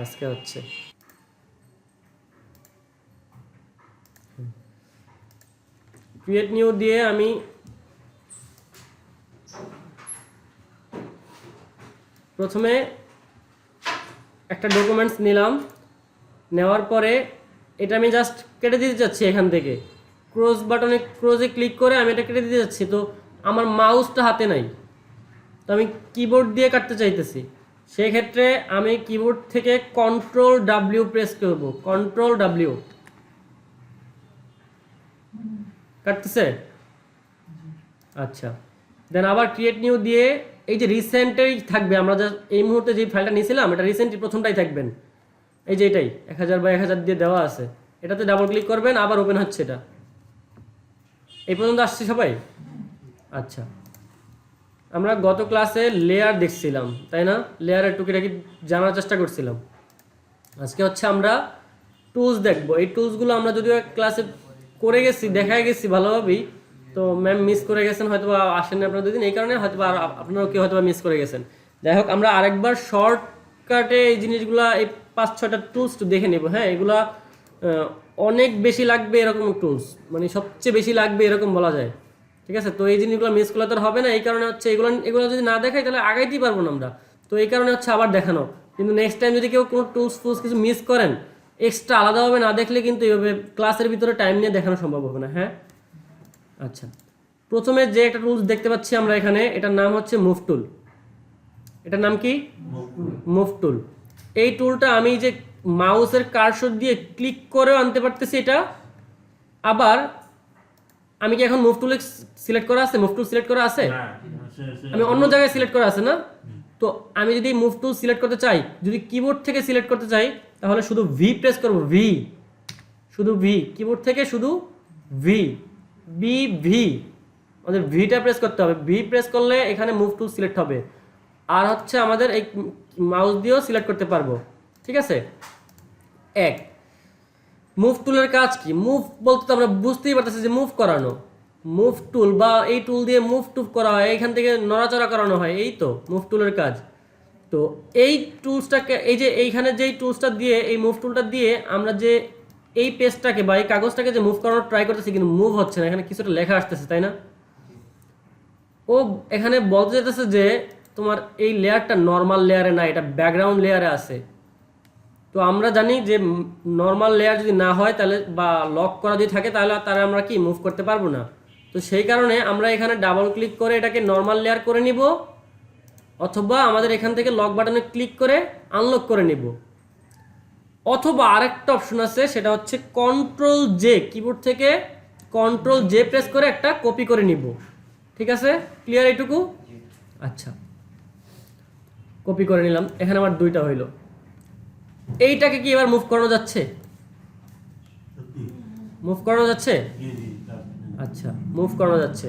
আজকে হচ্ছে create new দিয়ে আমি প্রথমে একটা ডকুমেন্টস নিলাম, নেওয়ার পরে এটা আমি জাস্ট কেটে দিতে চাচ্ছি এখান থেকে ক্রোজে ক্লিক করে আমি এটা কেটে দিতে যাচ্ছি। তো আমার মাউসটা হাতে নাই, তো আমি কিবোর্ড দিয়ে কাটতে চাইতেছি। সেই ক্ষেত্রে আমি কিবোর্ড থেকে Ctrl+W প্রেস করব, Ctrl+W। কাটতেছে? আচ্ছা, দেন আবার ক্রিয়েট নিউ দিয়ে এই যে রিসেন্টেই থাকবে, আমরা যা এই মুহূর্তে যে ফাইলটা নিয়েছিলাম এটা রিসেন্টলি প্রথমটাই থাকবেন, এই যে এটাই 1000/1000 দিয়ে দেওয়া আছে, এটাতে ডাবল ক্লিক করবেন, আবার ওপেন হচ্ছে এটা। এই পর্যন্ত আসছে সবাই? আচ্ছা, আমরা গত ক্লাসে লেয়ার দেখছিলাম তাই না? লেয়ারের টুকিটাকি জানার চেষ্টা করছিলাম। আজকে হচ্ছে আমরা টুলস দেখব। এই টুলসগুলো আমরা যদিও ক্লাসে করে গেছি, দেখায় গেছি ভালোভাবেই, তো ম্যাম মিস করে গেছেন, হয়তো বা আসেননি আপনারা দুদিন, এই কারণে হয়তো আপনারাও কেউ হয়তো মিস করে গেছেন। যাই হোক, আমরা আরেকবার শর্টকাটে এই জিনিসগুলা, এই 5-6টা টুলস দেখে নেব। হ্যাঁ, এগুলা অনেক বেশি লাগবে এরকম টুলস, মানে সবচেয়ে বেশি লাগবে এরকম বলা যায়। ঠিক আছে, তো এই জিনিসগুলো মিস করলে তো হবে না, এই কারণে হচ্ছে এগুলো যদি না দেখাই তাহলে আগাইতেই পারবো না আমরা। তো এই কারণে হচ্ছে আবার দেখানো। কিন্তু নেক্সট টাইম যদি কেউ কোনো টুলস কিছু মিস করেন, এক্সট্রা আলাদাভাবে না দেখলে কিন্তু এইভাবে ক্লাসের ভিতরে টাইম নিয়ে দেখানো সম্ভব হবে না। হ্যাঁ, আচ্ছা, প্রথমে যে একটা টুলস দেখতে পাচ্ছি আমরা এখানে, এটার নাম হচ্ছে মুভ টুল। এটার নাম কি? Move tool. এই টুলটা আমি যে মাউসের কার্সর দিয়ে ক্লিক করেও আনতে পারতেছি এটা। আবার আমি কি এখন মুভ টুল সিলেক্ট করা আছে? মুভ টুল সিলেক্ট করা আছে? আমি অন্য জায়গায় সিলেক্ট করা আছে না? তো আমি যদি মুভ টুল সিলেক্ট করতে চাই, যদি কিবোর্ড থেকে সিলেক্ট করতে চাই, তাহলে শুধু ভি প্রেস করব, ভি, শুধু ভি, কিবোর্ড থেকে শুধু ভি, ভি, আমাদের ভিটা প্রেস করতে হবে। ভি প্রেস করলে এখানে মুভ টুল সিলেক্ট হবে, আর হচ্ছে আমাদের এই মাউস দিয়েও সিলেক্ট করতে পারবো। ঠিক আছে, এক। মুভ টুলের কাজ কি? মুভ বলতে তো আমরা বুঝতেই পারতেছি যে মুভ করানো। মুভ টুল বা এই টুল দিয়ে মুভ টুভ করা হয়, এইখান থেকে নড়াচড়া করানো হয়, এই তো মুভ টুলের কাজ। তো এই টুলসটাকে, এই যে এইখানে যেই টুলসটা দিয়ে, এই মুভ টুলটা দিয়ে আমরা যে এই পেজটাকে বা এই কাগজটাকে যে মুভ করানোর ট্রাই করতেছি, কিন্তু মুভ হচ্ছে না, এখানে কিছুটা লেখা আসতেছে তাই না? ও এখানে বলতে যেতেছে যে তোমার এই লেয়ারটা নর্মাল লেয়ারে না, এটা ব্যাকগ্রাউন্ড লেয়ারে আছে। তো আমরা জানি যে নর্মাল লেয়ার যদি না হয় তাহলে, বা লক করা যদি থাকে, তাহলে আমরা কি মুভ করতে পারবো না। তো সেই কারণে আমরা এখানে ডাবল ক্লিক করে এটাকে নর্মাল লেয়ার করে নিব, অথবা আমাদের এখান থেকে লক বাটনে ক্লিক করে আনলক করে নিব, অথবা আরেকটা অপশন আছে, সেটা হচ্ছে Ctrl+J, কিবোর্ড থেকে Ctrl+J প্রেস করে একটা কপি করে নিব। ঠিক আছে, ক্লিয়ার এইটুকু? আচ্ছা, কপি করে নিলাম, এখানে আমার দুইটা হইল। এইটাকে কি এবার মুভ করানো যাচ্ছে? মুভ করানো যাচ্ছে? আচ্ছা, মুভ করানো যাচ্ছে।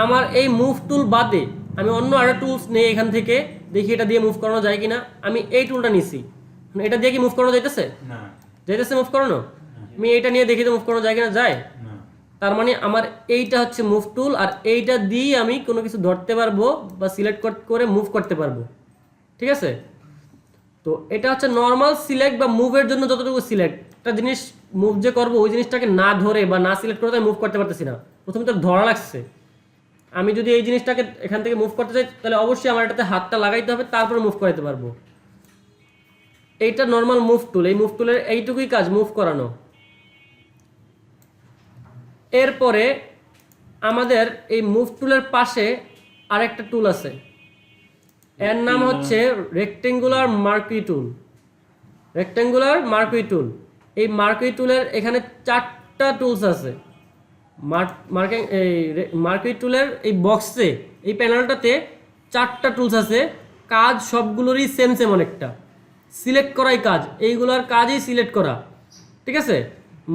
আমার এই মুভ টুল বাদে আমি অন্য আরেকটা টুলস নেই এখান থেকে, দেখি এটা দিয়ে মুভ করানো যায় কিনা। আমি এই টুলটা নিছি, এটা দিয়ে কি মুভ করানো যাইতেছে? না, যাইতেছে মুভ করানো? আমি এইটা নিয়ে দেখি তো মুভ করানো যায় কিনা। যায়। তার মানে আমার এইটা হচ্ছে মুভ টুল, আর এইটা দিয়ে আমি কোনো কিছু ধরতে পারবো বা সিলেক্ট করে মুভ করতে পারবো। ঠিক আছে, তো এটা হচ্ছে নর্মাল সিলেক্ট বা মুভের জন্য যতটুকু সিলেক্ট। একটা জিনিস মুভ যে করবো, ওই জিনিসটাকে না ধরে বা না সিলেক্ট করে মুভ করতে পারতেছি না, প্রথমে তো ধরা লাগছে। আমি যদি এই জিনিসটাকে এখান থেকে মুভ করতে চাই, তাহলে অবশ্যই আমার এটাতে হাতটা লাগাইতে হবে, তারপরে মুভ করাতে পারবো। এইটা নর্মাল মুভ টুল, এই মুভ টুলের এইটুকুই কাজ, মুভ করানো। এরপরে আমাদের এই মুভ টুলের পাশে আরেকটা টুল আছে, এর নাম হচ্ছে রেক্টেঙ্গুলার মার্কুই টুল। রেক্টেঙ্গুলার মার্কুই টুল, এই মার্কুই টুলের এখানে 4টা টুলস আছে। মার্কুই টুলের এই বক্সে, এই প্যানেলটাতে 4টা টুলস আছে। কাজ সবগুলোরই সেম অনেকটা, সিলেক্ট করাই কাজ, এইগুলোর কাজই সিলেক্ট করা। ঠিক আছে,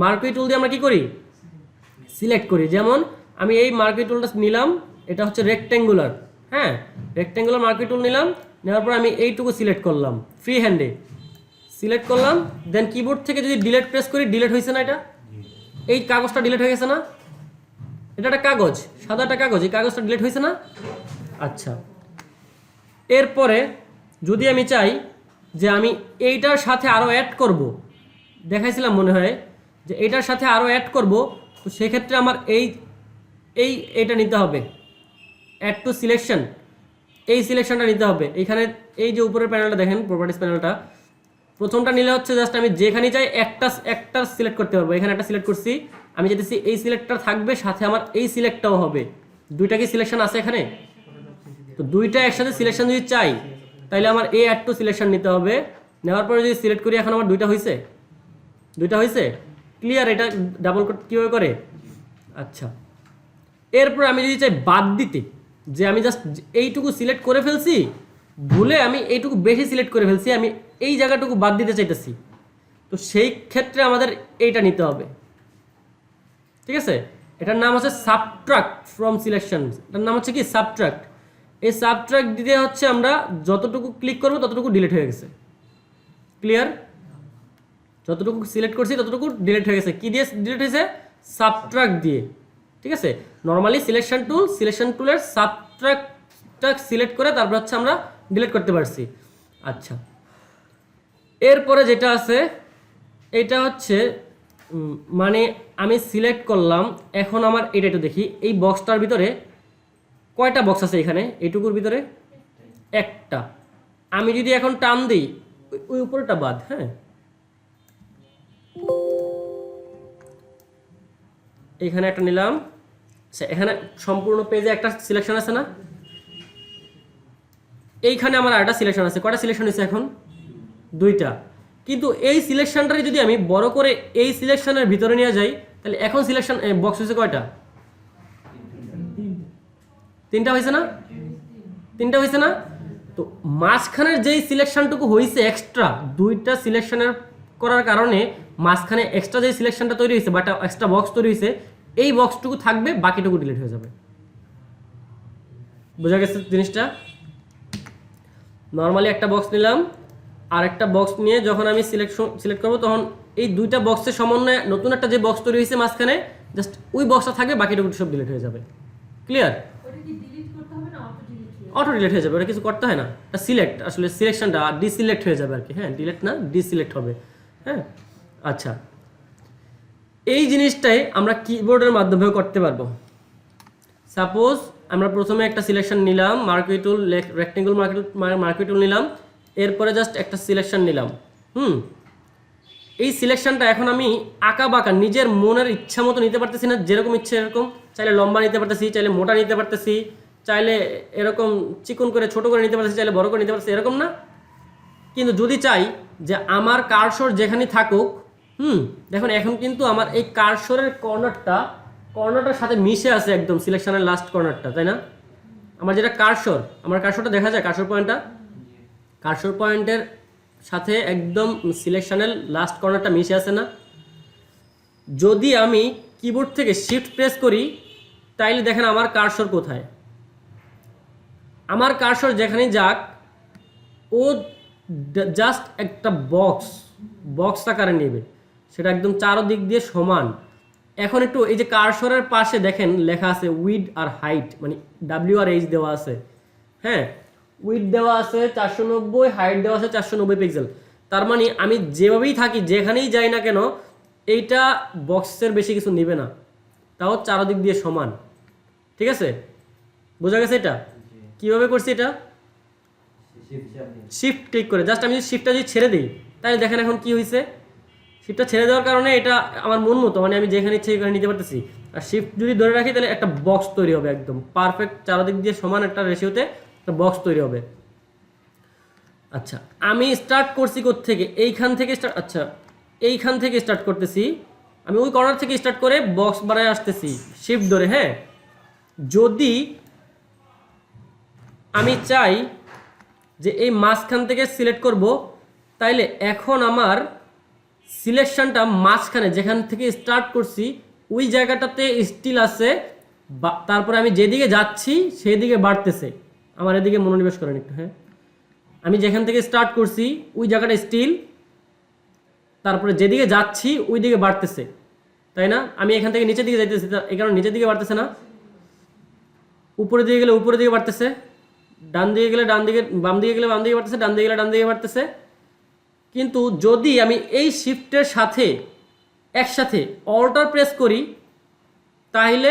মার্কুই টুল দিয়ে আমরা কি করি? সিলেক্ট করি। যেমন আমি এই মার্কুই টুলটা নিলাম, এটা হচ্ছে রেক্টেঙ্গুলার। হ্যাঁ, রেক্টেঙ্গুলার মার্কুই টুল নিলাম, নেওয়ার পর আমি এইটুকু সিলেক্ট করলাম, ফ্রি হ্যান্ডে সিলেক্ট করলাম। দেন কিবোর্ড থেকে যদি ডিলিট প্রেস করি, ডিলিট হয়েছে না? এটা, এই কাগজটা ডিলিট হয়ে গেছে না? এটা একটা কাগজ, সাদা একটা কাগজ, এই কাগজটা ডিলিট হয়েছে না? আচ্ছা, এরপরে যদি আমি চাই যে আমি এইটার সাথে আরও অ্যাড করব, দেখাইছিলাম মনে হয় যে এইটার সাথে আরও অ্যাড করব, তো সেক্ষেত্রে আমার এইটা নিতে হবে, অ্যাড টু সিলেকশন, এই সিলেকশনটা নিতে হবে। এইখানে এই যে উপরের প্যানেলটা দেখেন, প্রপার্টিস প্যানেলটা, প্রথমটা নিলে হচ্ছে জাস্ট আমি যেখানে চাই একটা সিলেক্ট করতে পারবো। এখানে একটা সিলেক্ট করছি, আমি যেতেছি এই সিলেক্টটা থাকবে, সাথে আমার এই সিলেক্টটাও হবে। দুইটা কি সিলেকশন আছে এখানে? তো দুইটা একসাথে সিলেকশন যদি চাই তাহলে আমার এই অ্যাড টু সিলেকশন নিতে হবে। নেওয়ার পরে যদি সিলেক্ট করি, এখন আমার দুইটা হয়েছে, ক্লিয়ার? এটা ডাবল কীভাবে করে? আচ্ছা, এরপর আমি যদি চাই বাদ দিতে, যে আমি জাস্ট এইটুকু সিলেক্ট করে ফেলছি, ভুলে আমি এইটুকু বেশি সিলেক্ট করে ফেলছি, আমি এই জায়গাটুকু বাদ দিতে চাইতেছি, তো সেই ক্ষেত্রে আমাদের এইটা নিতে হবে। ঠিক আছে, এটার নাম হচ্ছে সাবট্রাক্ট ফ্রম সিলেকশন, এটার নাম হচ্ছে কি সাবট্রাক্ট। এই সাবট্রাক্ট দিতে হচ্ছে আমরা যতটুকু ক্লিক করবো ততটুকু ডিলিট হয়ে গেছে। ক্লিয়ার? যতটুকু সিলেক্ট করছি ততটুকু ডিলিট হয়ে গেছে। কি দিয়ে ডিলিট হয়েছে? সাবট্রাক্ট দিয়ে। ঠিক আছে, নর্মালি সিলেকশন টুলের সাবট্রাক্টটা সিলেক্ট করে তারপর হচ্ছে আমরা ডিলিট করতে পারছি। আচ্ছা, এরপরে যেটা আছে এটা হচ্ছে মানে আমি সিলেক্ট করলাম, এখন আমার এটা একটু দেখি, এই বক্সটার ভিতরে কয়টা বক্স আছে? এখানে এইটুকুর ভিতরে একটা। আমি যদি এখন টান দিই, ওই উপরটা বাদ, হ্যাঁ, এখানে একটা নিলাম, এখানে সম্পূর্ণ পেজে একটা সিলেকশন আছে না, এইখানে আমার আরেকটা সিলেকশন আছে। কয়টা সিলেকশন হয়েছে এখন? দুইটা। কিন্তু এই সিলেকশনটাই যদি আমি বড় করে এই সিলেকশনের ভিতরে নিয়ে যাই, তাহলে এখন সিলেকশন বক্স হয়েছে কয়টা? তিনটা হয়েছে না? তিনটা হয়েছে না? তো মাঝখানের যেই সিলেকশনটুকু হয়েছে এক্সট্রা, দুইটা সিলেকশনের করার কারণে মাঝখানে এক্সট্রা যে সিলেকশনটা তৈরি হয়েছে বা একটা এক্সট্রা বক্স তৈরি হয়েছে, এই বক্সটুকু থাকবে, বাকিটুকু ডিলিট হয়ে যাবে। বোঝা গেছে জিনিসটা? নর্মালি একটা বক্স নিলাম, আর একটা বক্স নিয়ে যখন আমি সিলেক্ট করবো, তখন এই দুইটা বক্সের সমন্বয়ে নতুন একটা যে বক্স তৈরি হয়েছে মাঝখানে, জাস্ট ওই বক্সটা থাকবে, বাকিটুকু সব ডিলিট হয়ে যাবে। ক্লিয়ার? অটো ডিলিট হয়ে যাবে, ওটা কিছু করতে হয় না। এটা সিলেক্ট, আসলে সিলেকশনটা ডিসিলেক্ট হয়ে যাবে আর কি। হ্যাঁ, ডিলিট না, ডিসিলেক্ট হবে। হ্যাঁ, আচ্ছা, এই জিনিসটাই আমরা কিবোর্ডের মাধ্যমেও করতে পারবো। সাপোজ আমরা প্রথমে একটা সিলেকশন নিলাম, মার্কুই টুল, রেক্টেঙ্গল মার্কুই টুল নিলাম, এরপরে জাস্ট একটা সিলেকশন নিলাম। এই সিলেকশনটা এখন আমি আঁকা বাঁকা নিজের মনের ইচ্ছা মতো নিতে পারতেছি না, যেরকম ইচ্ছে এরকম। চাইলে লম্বা নিতে পারতেছি, চাইলে মোটা নিতে পারতেছি, চাইলে এরকম চিকন করে ছোট করে নিতে পারতেছি, চাইলে বড় করে নিতে পারতেছি, এরকম না। কিন্তু যদি চাই যে আমার কার্সর যেখানেই থাকুক, দেখুন এখন কিন্তু আমার এই কার্সরের কর্নারটার সাথে মিশে আছে একদম সিলেকশনের লাস্ট কর্নারটা, তাই না? আমার যেটা কার্সর, আমার কার্সরটা দেখা যায়, কার্সর পয়েন্টের সাথে একদম সিলেকশনের লাস্ট কর্নারটা মিশে আছে না? যদি আমি কিবোর্ড থেকে শিফট প্রেস করি, তাইলে দেখেন আমার কার্সর কোথায়। আমার কার্সর যেখানেই যাক, ও জাস্ট একটা বক্স আকারে নেবে, সেটা একদম চারদিক দিয়ে সমান। এখন একটু এই যে কার্সরের পাশে দেখেন লেখা আছে উইড আর হাইট, মানে WR/H দেওয়া আছে। হ্যাঁ, উইড দেওয়া আছে 490, হাইট দেওয়া আছে 490 পিক্সেল। তার মানে আমি যেভাবেই থাকি, যেখানেই যাই না কেন, এইটা বক্সের বেশি কিছু নেবে না, তাও চারদিক দিয়ে সমান। ঠিক আছে, বোঝা গেছে? এটা কিভাবে করছি? এটা শিফট ক্লিক করে জাস্ট আমি যদি শিফটটা যদি ছেড়ে দিই, তাহলে দেখেন এখন কি হয়েছে। শিফটটা ছেড়ে দেওয়ার কারণে এটা আমার মন মতো, মানে আমি যেখানে ইচ্ছে সেখানে নিতে পারতেছি। আর শিফট যদি ধরে রাখি, তাহলে একটা বক্স তৈরি হবে, একদম পারফেক্ট চারদিক দিয়ে সমান একটা রেশিওতে একটা বক্স তৈরি হবে। আচ্ছা, আমি স্টার্ট করছি কোত্থেকে? এইখান থেকে এইখান থেকে স্টার্ট করতেছি। আমি ওই কর্নার থেকে স্টার্ট করে বক্স বানায় আসতেছি শিফট ধরে। হ্যাঁ, যদি আমি চাই যে এই মাঝখান থেকে সিলেক্ট করব, তাইলে এখন আমার সিলেকশনটা মাঝখানে যেখান থেকে স্টার্ট করছি ওই জায়গাটাতে স্টিল আছে, তারপরে আমি যেদিকে যাচ্ছি সেই দিকে বাড়তেছে। আমার এদিকে মনোনিবেশ করেন একটু। হ্যাঁ, আমি যেখান থেকে স্টার্ট করছি ওই জায়গাটা স্টিল, তারপরে যেদিকে যাচ্ছি ওই দিকে বাড়তেছে, তাই না? আমি এখান থেকে নিচের দিকে যাইতেছি, এই কারণে নিচের দিকে বাড়তেছে না। উপরের দিকে গেলে উপরের দিকে বাড়তেছে, ডান দিকে গেলে ডান দিকে, বাম দিকে গেলে বাম দিকে বাড়তেছে, ডান দিকে গেলে ডান দিকে বাড়তেছে। কিন্তু যদি আমি এই শিফটের সাথে একসাথে অল্টার প্রেস করি তাহলে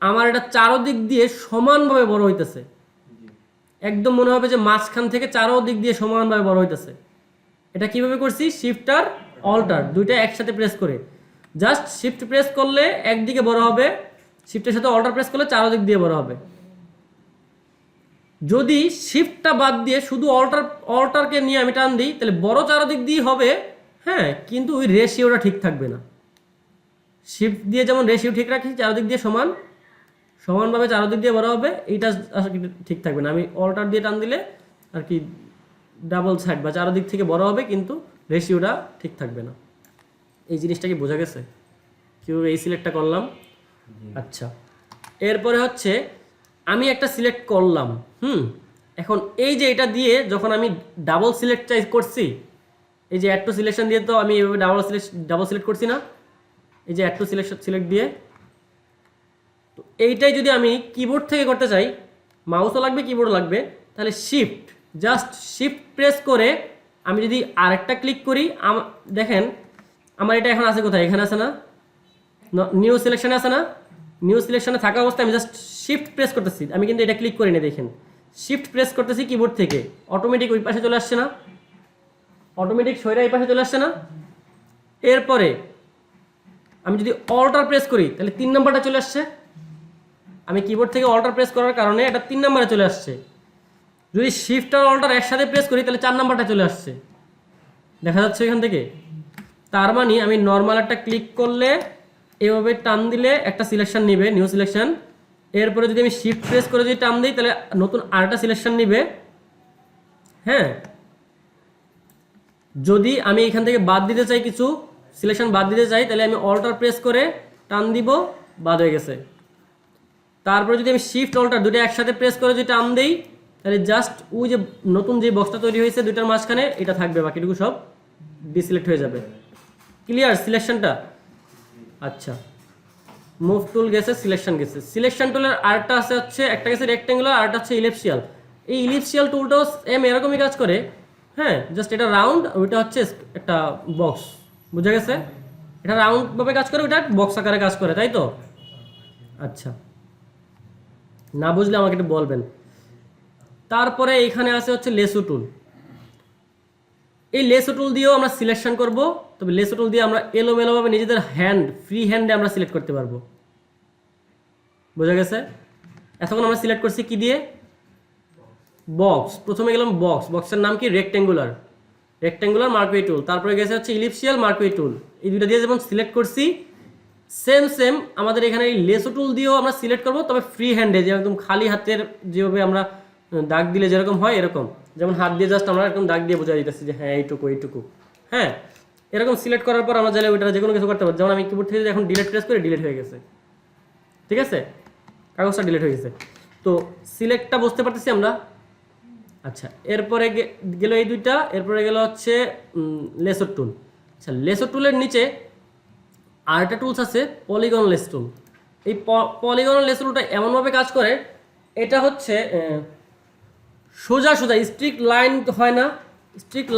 আমার এটা চারোদিক দিয়ে সমানভাবে বড় হইতেছে, একদম মনে হবে যে মাঝখান থেকে চারোদিক দিয়ে সমানভাবে বড় হইতেছে। এটা কিভাবে করছি? শিফট আর অল্টার দুইটা একসাথে প্রেস করে, জাস্ট শিফট প্রেস করলে একদিকে বড় হবে, শিফটের সাথে অল্টার প্রেস করলে চারোদিক দিয়ে বড় হবে। যদি শিফটটা বাদ দিয়ে শুধু অল্টারকে নিয়ে আমি টান দিই তাহলে বড় চারোদিক দিয়ে হবে, হ্যাঁ, কিন্তু ওই রেশিওটা ঠিক থাকবে না। শিফট দিয়ে যেমন রেশিও ঠিক রাখি চারোদিক দিয়ে সমানভাবে চারোদিক দিয়ে বড় হবে, এইটা আসলে ঠিক থাকবে না। আমি অল্টার দিয়ে টান দিলে আর কি ডাবল সাইড বা চারোদিক থেকে বড় হবে, কিন্তু রেশিওটা ঠিক থাকবে না। এই জিনিসটা কি বোঝা গেছে কীভাবে এই সিলেক্টটা করলাম? আচ্ছা, এরপরে হচ্ছে আমি একটা সিলেক্ট করলাম, এখন এই যে এটা দিয়ে যখন আমি ডাবল সিলেক্ট করছি, এই যে অ্যাড টু সিলেকশন দিয়ে তো আমি এভাবে ডাবল সিলেক্ট করছি না, এই যে অ্যাড টু সিলেক্ট দিয়ে, তো এইটাই যদি আমি কিবোর্ড থেকে করতে চাই, মাউসও লাগবে কিবোর্ডও লাগবে, তাহলে জাস্ট শিফট প্রেস করে আমি যদি আরেকটা ক্লিক করি, দেখেন আমার এটা এখন আছে কোথায়? এখানে আছে না, নিউ সিলেকশনে আছে না? নিউ সিলেকশনে থাকা অবস্থায় আমি জাস্ট শিফট প্রেস করতেছি, আমি কিন্তু এটা ক্লিক করি না। দেখেন শিফট প্রেস করতেছি কিবোর্ড থেকে, অটোমেটিক ওই পাশে চলে আসছে না, অটোমেটিক সইরা এই পাশে চলে আসছে না। এরপরে আমি যদি অল্টার প্রেস করি তাহলে 3 নাম্বারটা চলে আসছে, আমি কিবোর্ড থেকে অল্টার প্রেস করার কারণে এটা 3 নাম্বারে চলে আসছে। যদি শিফট আর অল্টার একসাথে প্রেস করি তাহলে 4 নাম্বারটা চলে আসছে, দেখা যাচ্ছে এখান থেকে। তার মানে আমি নর্মাল একটা ক্লিক করলে এভাবে টান দিলে একটা সিলেকশন নিবে, নিউ সিলেকশন। এরপরে যদি আমি শিফট প্রেস করে যদি টান দিই তাহলে নতুন আরেকটা সিলেকশন নিবে, হ্যাঁ। যদি আমি এখান থেকে বাদ দিতে চাই, কিছু সিলেকশন বাদ দিতে চাই, তাহলে আমি অল্টার প্রেস করে টান দিব, বাদ হয়ে গেছে। তারপরে যদি আমি শিফট অল্টার দুটো একসাথে প্রেস করে যদি টান দিই তাহলে জাস্ট ওই যে নতুন যে বক্সটা তৈরি হয়েছে দুইটার মাঝখানে এটা থাকবে, বাকিটুকু সব ডিসিলেক্ট হয়ে যাবে। ক্লিয়ার সিলেকশনটা? আচ্ছা, মুভ টুল গেছে, সিলেকশন গেছে। সিলেকশন টুলের আরেকটা আছে হচ্ছে, একটা গেছে রেক্টেঙ্গুলার, আরেকটা হচ্ছে ইলিপসিয়াল। এই ইলিপসিয়াল টুলটাও এরকমই কাজ করে, হ্যাঁ, জাস্ট এটা রাউন্ড, ওইটা হচ্ছে একটা বক্স, বুঝা গেছে? এটা রাউন্ড ভাবে কাজ করে, ওইটা বক্স আকারে কাজ করে, তাই তো? আচ্ছা, না বুঝলে আমাকে একটু বলবেন। তারপরে এখানে আছে হচ্ছে লেসো টুল। এই লেসো টুল দিয়েও আমরা সিলেকশন করব, তবে লেসো টুল দিয়ে আমরা এলোমেলোভাবে নিজেদের ফ্রি হ্যান্ডে আমরা সিলেক্ট করতে পারবো, বোঝা গেছে? এতক্ষণ আমরা সিলেক্ট করছি কি দিয়ে? বক্স। প্রথমে গেলাম বক্সের নাম কি? রেক্টেঙ্গুলার মার্কুই টুল। তারপরে গেছে হচ্ছে ইলিপসিয়াল মার্কুই টুল। এই দুটো দিয়ে যেমন সিলেক্ট করছি, সেম আমাদের এখানে এই লেসো টুল দিয়েও আমরা সিলেক্ট করব, তবে ফ্রি হ্যান্ডে, যে একদম খালি হাতের যেভাবে আমরা দাগ দিলে যেরকম হয় এরকম, যেমন হাত দিয়ে জাস্ট আমরা এরকম দাগ দিয়ে বোঝা দিতেছি যে হ্যাঁ এইটুকু, হ্যাঁ। এরকম সিলেক্ট করার পর আমরা চাইলে ওইটা যে কোনো কিছু করতে পারি। যেমন আমি কিবোর্ড থেকে এখন ডিলিট প্রেস করে ডিলিট হয়ে গেছে, ঠিক আছে, কাগজটা ডিলিট হয়ে গেছে। তো সিলেক্টটা বুঝতে পারতেছি আমরা। আচ্ছা, এরপরে গেল এই দুইটা, এরপরে গেল হচ্ছে লেসো টুল। আচ্ছা, লেসো টুলের নিচে আরেকটা টুলস আছে পলিগন লেস টুল। এই পলিগন লেস টুলটা এমনভাবে কাজ করে, এটা হচ্ছে সোজা স্ট্রিক্ট লাইন হয় না, স্ট্রিক্ট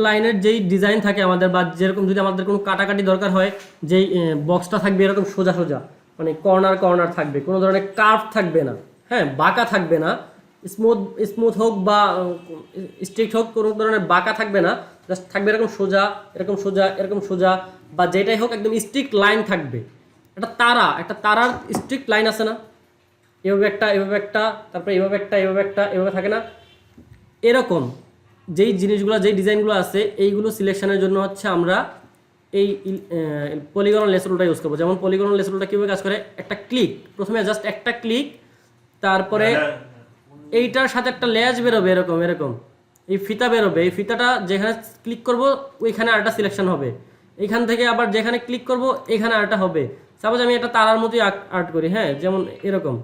লাইনের যেই ডিজাইন থাকে আমাদের, বা যেরকম যদি আমাদের কোনো কাটাকাটি দরকার হয়, যেই বক্সটা থাকবে এরকম সোজা, মানে কর্নার থাকবে, কোনো ধরনের কার্ভ থাকবে না, হ্যাঁ, বাঁকা থাকবে না, স্মুথ হোক বা স্ট্রিক্ট হোক, কোনো ধরনের বাঁকা থাকবে না, জাস্ট থাকবে এরকম সোজা, বা যেটাই হোক একদম স্ট্রিক্ট লাইন থাকবে। একটা তারার স্ট্রিক্ট লাইন আছে না, এভাবে একটা, তারপরে এভাবে একটা, এভাবে থাকে না, এরকম যেই জিনিসগুলো, যেই ডিজাইনগুলো আছে, এইগুলো সিলেকশনের জন্য হচ্ছে আমরা এই পলিগনাল লেস টুলটা ইউজ করবো। যেমন পলিগনাল লেস টুলটা কীভাবে কাজ করে? একটা ক্লিক, প্রথমে জাস্ট একটা ক্লিক, তারপরে এইটার সাথে একটা লেজ বেরোবে, এরকম এই ফিতা বেরোবে, এই ফিতাটা যেখানে ক্লিক করব ওইখানে আরেকটা সিলেকশন হবে, এইখান থেকে আবার যেখানে ক্লিক করব এখানে আরেকটা হবে। সাপোজ আমি একটা তারার মতোই আর্ট করি, হ্যাঁ, যেমন এরকম,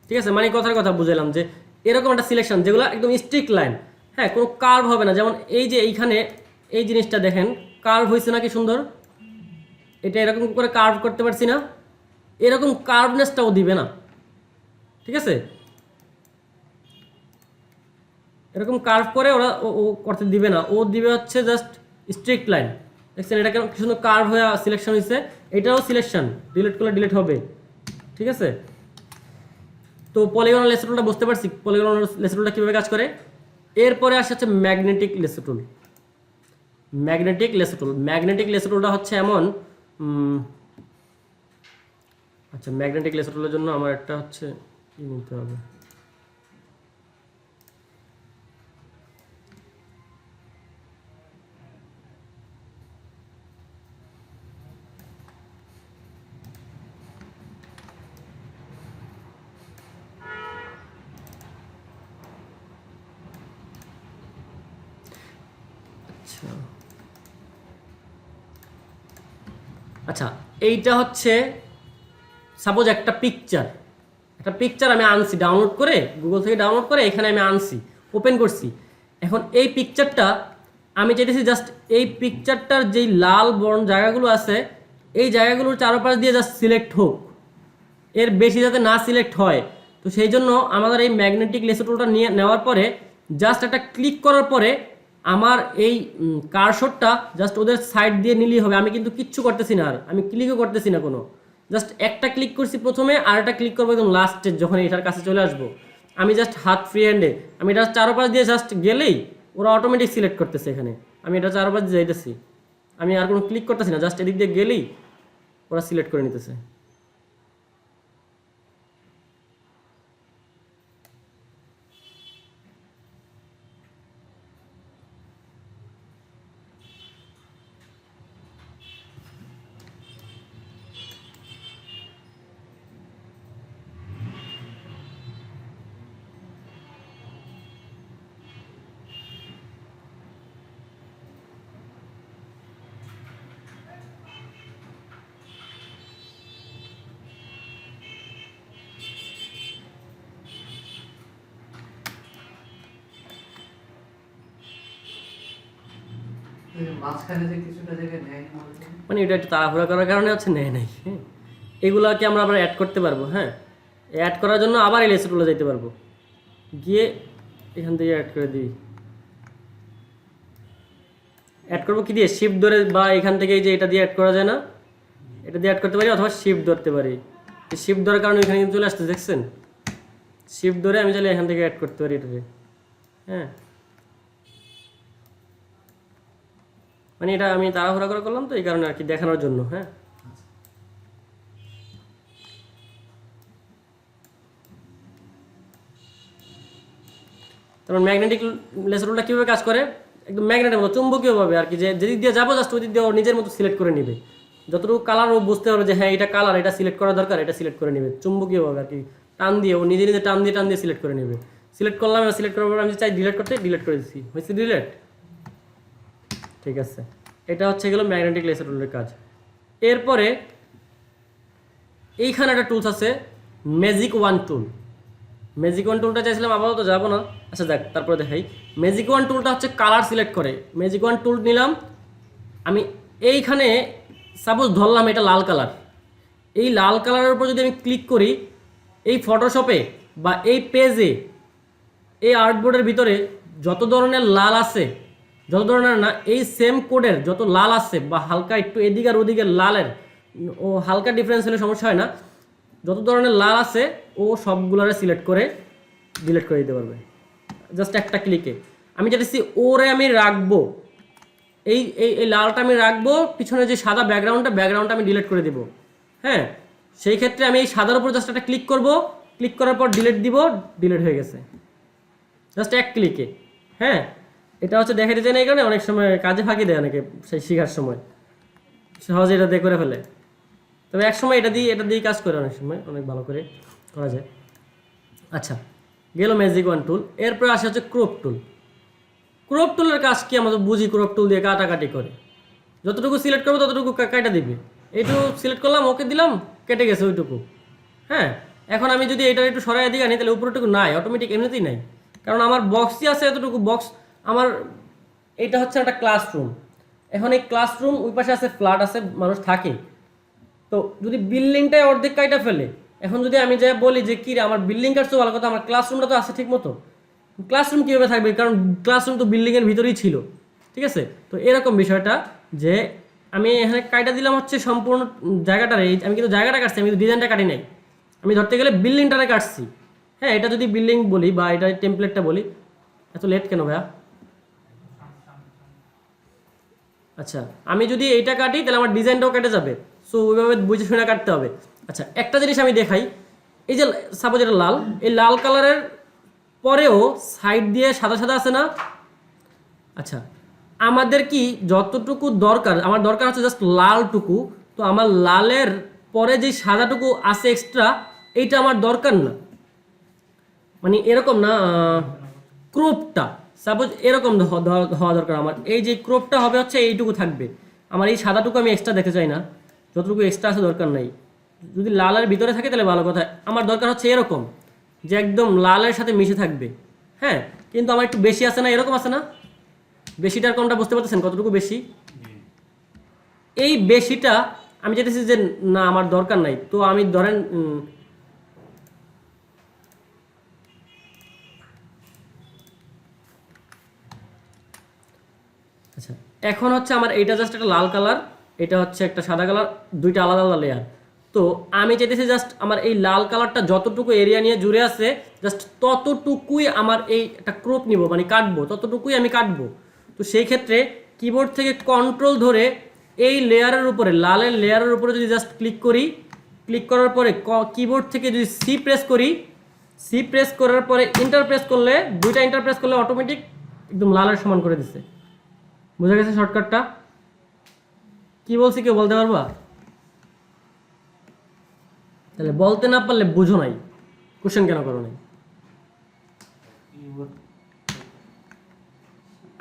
ঠিক আছে, মানে কথা বুঝালাম যে এরকম একটা সিলেকশন যেগুলো একদম স্ট্রিক্ট লাইন, হ্যাঁ, কোনো কার্ভ হবে না। যেমন এই যে এইখানে এই জিনিসটা দেখেন, কার্ভ হয়েছে নাকি সুন্দর, এটা এরকম করে কার্ভ করতে পারছি না, এরকম কার্ভনেসটাও দিবে না, ঠিক আছে। এরকম কার্ভ করে ওরা ও করতে দিবে না, ও দিবে হচ্ছে জাস্ট স্ট্রিক্ট লাইন। দেখছেন এটা কেমন কি সুন্দর কার্ভ হয়ে সিলেকশন হয়েছে, এটাও সিলেকশন, ডিলিট করলে ডিলিট হবে, ঠিক আছে। তো পলিগনাল লেসো টুলটা বুঝতে পারছি পলিগনাল লেসো টুলটা কীভাবে কাজ করে। এরপরে আসে হচ্ছে ম্যাগনেটিক লেসো টুল। ম্যাগনেটিক লেসো টুল, ম্যাগনেটিক লেসো টুলটা হচ্ছে এমন, আচ্ছা ম্যাগনেটিক লেসো টুলের জন্য আমার একটা হচ্ছে কি নিতে হবে, আচ্ছা এইটা হচ্ছে সাপোজ একটা পিকচার আমি আনছি ডাউনলোড করে, গুগল থেকে ডাউনলোড করে এখানে আমি আনছি, ওপেন করছি। এখন এই পিকচারটা আমি চাইতেছি জাস্ট এই পিকচারটার যেই লাল বর্ণ জায়গাগুলো আছে এই জায়গাগুলোর চারপাশ দিয়ে জাস্ট সিলেক্ট হোক, এর বেশি যাতে না সিলেক্ট হয়। তো সেই জন্য আমাদের এই ম্যাগনেটিক লেসো টুলটা নেওয়ার পরে জাস্ট একটা ক্লিক করার পরে আমার এই কারশটটা জাস্ট ওদের সাইড দিয়ে নিলেই হবে। আমি কিন্তু কিচ্ছু করতেছি না, আর আমি ক্লিকও করতেছি না কোনো, জাস্ট একটা ক্লিক করছি প্রথমে, আর একটা ক্লিক করবো একদম লাস্টে যখন এটার কাছে চলে আসবো। আমি জাস্ট হাত ফ্রি হ্যান্ডে আমি এটা চারপাশ দিয়ে জাস্ট গেলেই ওরা অটোমেটিক সিলেক্ট করতেছে। এখানে আমি এটা চারপাশ দিয়ে যাইতেছি, আমি আর কোনো ক্লিক করতেছি না, জাস্ট এদিক দিয়ে গেলেই ওরা সিলেক্ট করে নিতেছে। মানে এটা একটু তাড়াহুড়া করার কারণে হচ্ছে নেয় নাই। হ্যাঁ এগুলোকে আমরা আবার অ্যাড করতে পারবো। হ্যাঁ অ্যাড করার জন্য আবার এই লেসো টুলে যেতে পারবো, গিয়ে এখান থেকে অ্যাড করে দিই। অ্যাড করবো কি দিয়ে, শিফট ধরে, বা এখান থেকে যে এটা দিয়ে অ্যাড করা যায় না, এটা দিয়ে অ্যাড করতে পারি, অথবা শিফট ধরতে পারি। শিফট ধরার কারণে এখানে কিন্তু চলে আসতে দেখছেন, শিফট ধরে আমি চাইলে এখান থেকে অ্যাড করতে পারি এটাকে। হ্যাঁ মানে এটা আমি তাড়াহুড়া করে করলাম তো এই কারণে আর কি, দেখানোর জন্য। হ্যাঁ তারপর ম্যাগনেটিক লেসো টুলটা কীভাবে কাজ করে, একদম ম্যাগনেটের মতো চুম্বকীয়ভাবে আর কি, যে যেদিক দিয়ে যাবো জাস্ট ওই দিক দিয়ে ও নিজের মতো সিলেক্ট করে নেবে। যতটুকু কালার ও বুঝতে পারবে যে হ্যাঁ এটা কালার, এটা সিলেক্ট করা দরকার, এটা সিলেক্ট করে নেবে চুম্বকীয়ভাবে আর কি, টান দিয়ে ও নিজে নিজে টান দিয়ে সিলেক্ট করে নেবে। সিলেক্ট করলাম, সিলেক্ট করার পর আমি চাই ডিলিট করতে, ডিলিট করে দিচ্ছি, হয়েছে ডিলিট। ঠিক আছে, এটা হচ্ছে গেল ম্যাগনেটিক লেসো টুলের কাজ। এরপরে এইখানে একটা টুলস আছে ম্যাজিক ওয়ান টুল। ম্যাজিক ওয়ান টুলটা চাইছিলাম, আপাতত যাবো না, আচ্ছা দেখ তারপরে দেখাই। ম্যাজিক ওয়ান টুলটা হচ্ছে কালার সিলেক্ট করে। ম্যাজিক ওয়ান টুল নিলাম আমি, এইখানে সাপোজ ধরলাম এটা লাল কালার, এই লাল কালারের উপর যদি আমি ক্লিক করি, এই ফটোশপে বা এই পেজে এই আর্টবোর্ডের ভিতরে যত ধরনের লাল আছে, যত ধরনের না, এই সেম কোডের যত লাল আছে বা হালকা একটু এদিক আর ওদিকের লালের ও হালকা ডিফারেন্স হলে সমস্যা হয় না, যত ধরনের লাল আছে ও সবগুলোরে সিলেক্ট করে ডিলিট করে দিতে পারবে জাস্ট একটা ক্লিকে। আমি চাইছি ওরে আমি রাখবো, এই এই এই লালটা আমি রাখবো, পিছনে যে সাদা ব্যাকগ্রাউন্ডটা আমি ডিলিট করে দেবো। হ্যাঁ সেই ক্ষেত্রে আমি এই সাদার উপর জাস্ট একটা ক্লিক করব, ক্লিক করার পর ডিলিট দিব, ডিলিট হয়ে গেছে জাস্ট এক ক্লিকে। হ্যাঁ এটা হচ্ছে দেখাতে চাই না, এই কারণে অনেক সময় কাজে ফাঁকি দেয় অনেকে সেই শেখার সময়, সহজে এটা দিয়ে করে ফেলে। তবে এক সময় এটা দিয়ে কাজ করে, অনেক সময় অনেক ভালো করে করা যায়। আচ্ছা গেল ম্যাজিক ওয়ান টুল। এরপর আসে হচ্ছে ক্রপ টুল। ক্রপ টুলের কাজ কি আমরা বুঝি, ক্রপ টুল দিয়ে কাটাকাটি করে, যতটুকু সিলেক্ট করবো ততটুকু কাটা দিবে। এইটুকু সিলেক্ট করলাম, ওকে দিলাম, কেটে গেছে ওইটুকু। হ্যাঁ এখন আমি যদি এটা একটু সরাই দিকে আনি তাহলে উপরেটুকু নাই, অটোমেটিক এমনিতেই নাই, কারণ আমার বক্সই আছে এতটুকু বক্স। আমার এটা হচ্ছে একটা ক্লাসরুম, এখন এই ক্লাসরুম ওই পাশে আছে, ফ্ল্যাট আছে, মানুষ থাকে। তো যদি বিল্ডিংটাই অর্ধেক কাইটা ফেলে, এখন যদি আমি যাই বলি যে কি রে আমার বিল্ডিং কাটছো ভালো কথা, আমার ক্লাসরুমটা তো আছে ঠিক মতো, ক্লাসরুম কীভাবে থাকবে, কারণ ক্লাসরুম তো বিল্ডিংয়ের ভিতরেই ছিল, ঠিক আছে। তো এরকম বিষয়টা যে আমি এখানে কাইটা দিলাম হচ্ছে সম্পূর্ণ জায়গাটার, এই আমি কিন্তু জায়গাটা কাটছি, আমি কিন্তু ডিজাইনটা কাটি নাই, আমি ধরতে গেলে বিল্ডিংটারে কাটছি। হ্যাঁ, এটা যদি বিল্ডিং বলি বা এটা টেমপ্লেটটা বলি, এত লেট কেন ভাইয়া? আচ্ছা, আমি যদি এইটা কাটি তাহলে আমার ডিজাইনটাও কেটে যাবে, সো ওইভাবে বুঝে শুনে কাটতে হবে। আচ্ছা, একটা জিনিস আমি দেখাই, এই যে সাপোজ এটা লাল, এই লাল কালারের পরেও সাইড দিয়ে সাদা সাদা আছে না? আচ্ছা, আমাদের কি যতটুকু দরকার, আমার দরকার হচ্ছে জাস্ট লালটুকু, তো আমার লালের পরে যে সাদাটুকু আছে এক্সট্রা, এইটা আমার দরকার না, মানে এরকম না, ক্রোপটা সাপোজ এরকম হওয়া দরকার আমার, এই যে ক্রোপটা হবে হচ্ছে এইটুকু থাকবে, আমার এই সাদাটুকু আমি এক্সট্রা দেখতে চাই না, যতটুকু এক্সট্রা আছে দরকার নাই। যদি লালের ভিতরে থাকে তাহলে ভালো কথা, আমার দরকার হচ্ছে এরকম যে একদম লালের সাথে মিশে থাকবে। হ্যাঁ, কিন্তু আমার একটু বেশি আছে না, এরকম আছে না, বেশিটার কমটা বুঝতে পারতেছেন কতটুকু বেশি? এই বেশিটা আমি চাইতেছি যে না আমার দরকার নাই, তো আমি ধরেন আচ্ছা, এখন হচ্ছে আমার এইটা জাস্ট একটা লাল কালার, এটা হচ্ছে একটা সাদা কালার, দুইটা আলাদা আলাদা লেয়ার। তো আমি চাইতেছি জাস্ট আমার এই লাল কালারটা যতটুকু এরিয়া নিয়ে জুড়ে আছে জাস্ট ততটুকুই আমার এই একটা ক্রপ নিব, মানে কাটবো, ততটুকুই আমি কাটবো। তো সেই ক্ষেত্রে কিবোর্ড থেকে কন্ট্রোল ধরে এই লেয়ারের উপরে, লালের লেয়ারের উপরে যদি জাস্ট ক্লিক করি, ক্লিক করার পরে কিবোর্ড থেকে যদি সি প্রেস করি, সি প্রেস করার পরে ইন্টার প্রেস করলে, দুইটা ইন্টার প্রেস করলে অটোমেটিক একদম লালের সমান করে দিচ্ছে। বুঝা গেছে শর্টকাটটা? কি বলছি কেউ বলতে পারবা? তাহলে বলতে না পারলে বুঝো নাই, কোশ্চেন কেন করো নাই?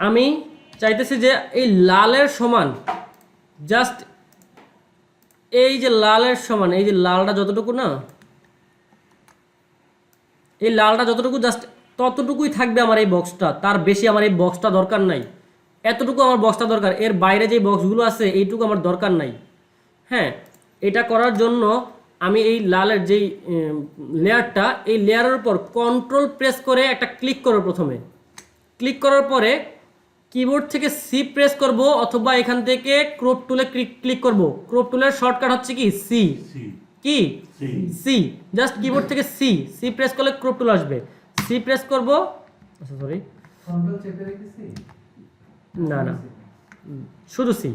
আমি চাইতেছি যে এই লালের সমান, জাস্ট এই যে লালের সমান, এই যে লালটা যতটুকু না, এই লালটা যতটুকু জাস্ট ততটুকুই থাকবে আমার এই বক্সটা, তার বেশি আমার এই বক্সটা দরকার নাই, এতটুকু আমার বক্সটা দরকার, এর বাইরে যে বক্সগুলো আছে এইটুকু আমার দরকার নাই। হ্যাঁ, এটা করার জন্য আমি এই লালের যেই লেয়ারটা, এই লেয়ারের উপর কন্ট্রোল প্রেস করে একটা ক্লিক করব, প্রথমে ক্লিক করার পরে কিবোর্ড থেকে সি প্রেস করব, অথবা এখান থেকে ক্রপ টুলে ক্লিক করব। ক্রপ টুলের শর্টকাট হচ্ছে কি সি, কি সি, জাস্ট কিবোর্ড থেকে সি, সি প্রেস করলে ক্রপ টুল আসবে, সি প্রেস করব। আচ্ছা সরি, কন্ট্রোল চেপে রেখেছি, না না, শুধু সি,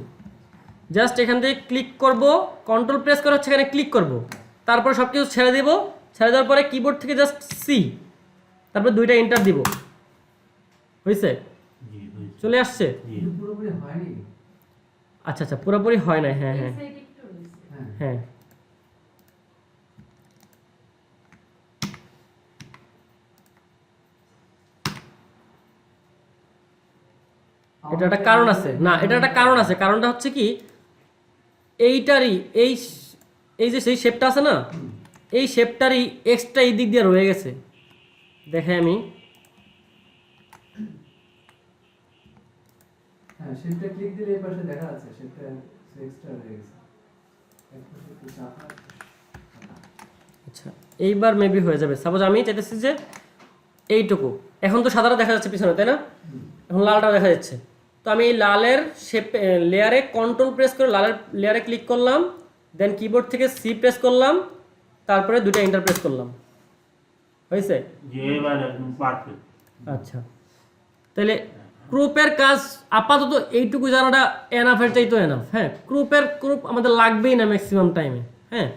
জাস্ট এখান থেকে ক্লিক করব, কন্ট্রোল প্রেস করে হচ্ছে এখানে ক্লিক করব, তারপর সব কিছু ছেড়ে দেব, ছেড়ে দেওয়ার পরে কিবোর্ড থেকে জাস্ট সি, তারপর দুইটা এন্টার দিব, হয়েছে? চলে আসছে? পুরোপুরি হয়নি। আচ্ছা আচ্ছা, পুরোপুরি হয় না, হ্যাঁ হ্যাঁ হ্যাঁ, এটা একটা কারণ আছে, না এটা একটা কারণ আছে, কারণটা হচ্ছে কি এইটারই এই এই যে সেই শেপটা আছে না, এই শেপটারই এক্সট্রা এই দিক দিয়ে রয়ে গেছে, দেখে আমি, হ্যাঁ শেপটা ক্লিক দিলে এই পাশে দেখা যাচ্ছে শেপটা এক্সট্রা হয়ে গেছে, এক পাশে একটু চাপ আছে। আচ্ছা এইবার মেবি হয়ে যাবে। সাপোজ আমি চাইতেছি যে এইটুকু, এখন তো সাদাটা দেখা যাচ্ছে পিছনে, তাই না? এখন লালটা দেখা যাচ্ছে, তো আমি এই লালের শেপ লেয়ারে কন্ট্রোল প্রেস করে লালের লেয়ারে ক্লিক করলাম, দেন কিবোর্ড থেকে সি প্রেস করলাম, তারপরে দুটো এন্টার প্রেস করলাম, হয়েছে? আচ্ছা, তাহলে ক্রুপের কাজ আপাতত এইটুকু জানাটা এনাফের চাইতো এনাফ। হ্যাঁ, ক্রুপ আমাদের লাগবেই না ম্যাক্সিমাম টাইমে। হ্যাঁ,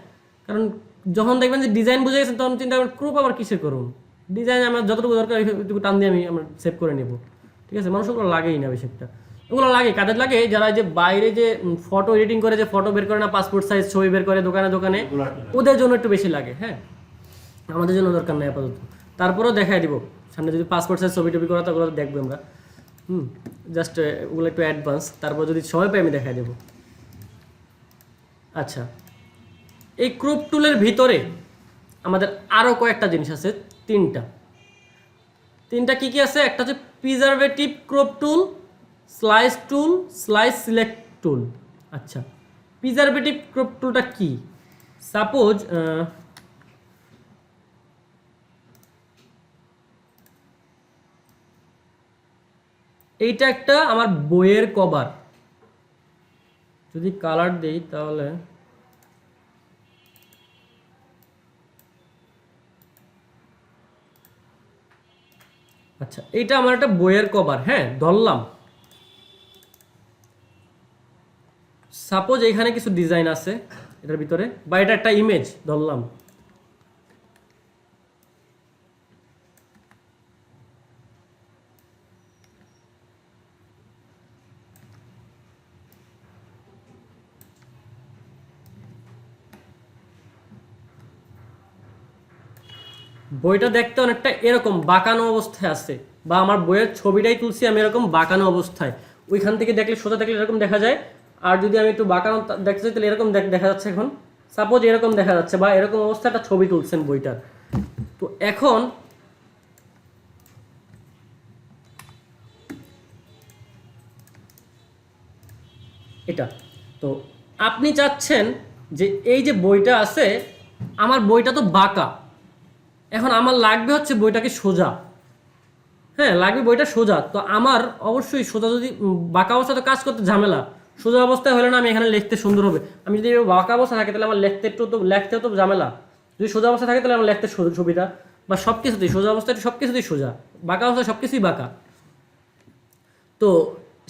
কারণ যখন দেখবেন যে ডিজাইন বুঝে গেছেন তখন চিন্তা করবেন ক্রুপ আবার কিসের করুন, ডিজাইন আমার যতটুকু দরকার ওইটুকু টান দিয়ে আমরা সেভ করে নেব, ঠিক আছে? মানুষ ওগুলো লাগেই না বেশি একটা, ওগুলো লাগে কাদের লাগে, যারা যে বাইরে যে ফটো এডিটিং করে, যে ফটো বের করে না, পাসপোর্ট সাইজ ছবি বের করে দোকানে দোকানে, ওদের জন্য একটু বেশি লাগে। হ্যাঁ, আমাদের জন্য দরকার নেই আপাতত, তারপরেও দেখাই দিব সামনে যদি পাসপোর্ট সাইজ ছবি টবি করা তো ওগুলো দেখবো আমরা। জাস্ট ওগুলো একটু অ্যাডভান্স, তারপর যদি সময় পাই আমি দেখাই দেবো। আচ্ছা, এই ক্রপ টুলের ভিতরে আমাদের আরও কয়েকটা জিনিস আছে, তিনটা কি কি আছে? একটা হচ্ছে প্রিজারভেটিভ ক্রপ টুল, স্লাইস টুল, স্লাইস সিলেক্ট টুল। আচ্ছা, প্রিজারভেটিভ ক্রপ টুলটা কি? সাপোজ এইটা একটা আমার বইয়ের কভার। যদি কালার দেই তাহলে আচ্ছা, এইটা আমার একটা বইয়ের কভার। হ্যাঁ, ধরলাম সাপোজ এখানে কিছু ডিজাইন আছে এটার ভিতরে, বা এটা একটা ইমেজ ধরলাম। বইটা দেখতে অনেকটা এরকম বাঁকানো অবস্থায় আছে, বা আমার বইয়ের ছবিটাই তুলছি আমি এরকম বাঁকানো অবস্থায়। ওইখান থেকে দেখলে, সোজা দেখলে এরকম দেখা যায়, আর যদি আমি একটু বাঁকানো দেখতে চাই তাহলে এরকম দেখা যাচ্ছে। এখন সাপোজ এরকম দেখা যাচ্ছে, বা এরকম অবস্থায় একটা ছবি তুলছেন বইটার। তো এখন এটা, তো আপনি চাচ্ছেন যে এই যে বইটা আছে, আমার বইটা তো বাঁকা, এখন আমার লাগবে হচ্ছে বইটাকে সোজা। হ্যাঁ, লাগবে বইটা সোজা। তো আমার অবশ্যই সোজা, যদি বাঁকা অবস্থায় তো কাজ করতে ঝামেলা, সোজা অবস্থায় হলে না আমি এখানে লিখতে সুন্দর হবে। আমি যদি বাঁকা অবস্থা থাকে তাহলে আমার লিখতেও তো ঝামেলা। যদি সোজা অবস্থা থাকে তাহলে আমার লিখতে সুবিধা, বা সব কিছুতেই সোজা অবস্থায় সব কিছুতেই সোজা, বাঁকা অবস্থায় সব কিছুই বাঁকা। তো